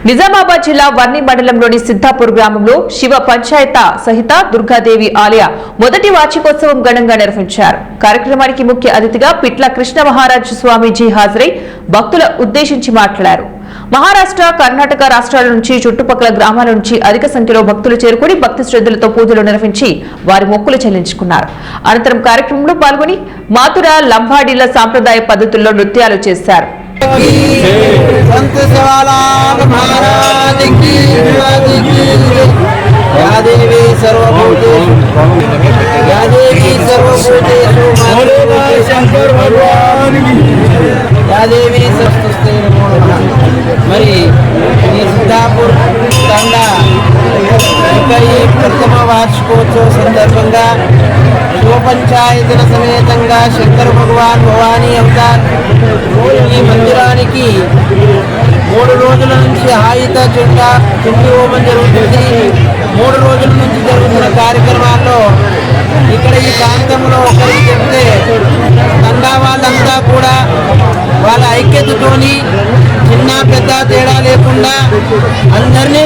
నిజామాబాద్ జిల్లా వర్ణి మండలంలోని సిద్ధాపూర్ గ్రామంలో శివ పంచాయత సహిత దుర్గాదేవి ఆలయ మొదటి వార్షికోత్సవం ఘనంగా నిర్వహించారు. కార్యక్రమానికి ముఖ్య అతిథిగా పిట్ల కృష్ణ మహారాజ్ స్వామీజీ హాజరై భక్తుల ఉద్దేశించి మాట్లాడారు. మహారాష్ట్ర, కర్ణాటక రాష్ట్రాల నుంచి చుట్టుపక్కల గ్రామాల నుంచి అధిక సంఖ్యలో భక్తులు చేరుకుని భక్తి శ్రద్ధలతో పూజలు నిర్వహించి వారి మొక్కులు చెల్లించుకున్నారు. అనంతరం కార్యక్రమంలో పాల్గొని మాతుర, లంబాడీల సాంప్రదాయ పద్ధతుల్లో నృత్యాలు చేశారు. మరి ఈ సిద్ధాపూర్ తండా ఈ ప్రథమ వార్షికోత్సవ సందర్భంగా శివ పంచాయతీల సమేతంగా శంకర భగవాన్ భవానీ అవతార్ ఈ మందిరానికి 3 రోజుల నుంచి హాయిత చుండి హోమం జరుగుతుంది. 3 రోజుల నుంచి జరుగుతున్న కార్యక్రమాల్లో ఇక్కడ ఈ ప్రాంతంలో ఒకరికి చెప్తే తండా వాళ్ళంతా కూడా వాళ్ళ ఐక్యతతోని చిన్న పెద్ద తేడా లేకుండా అందరినీ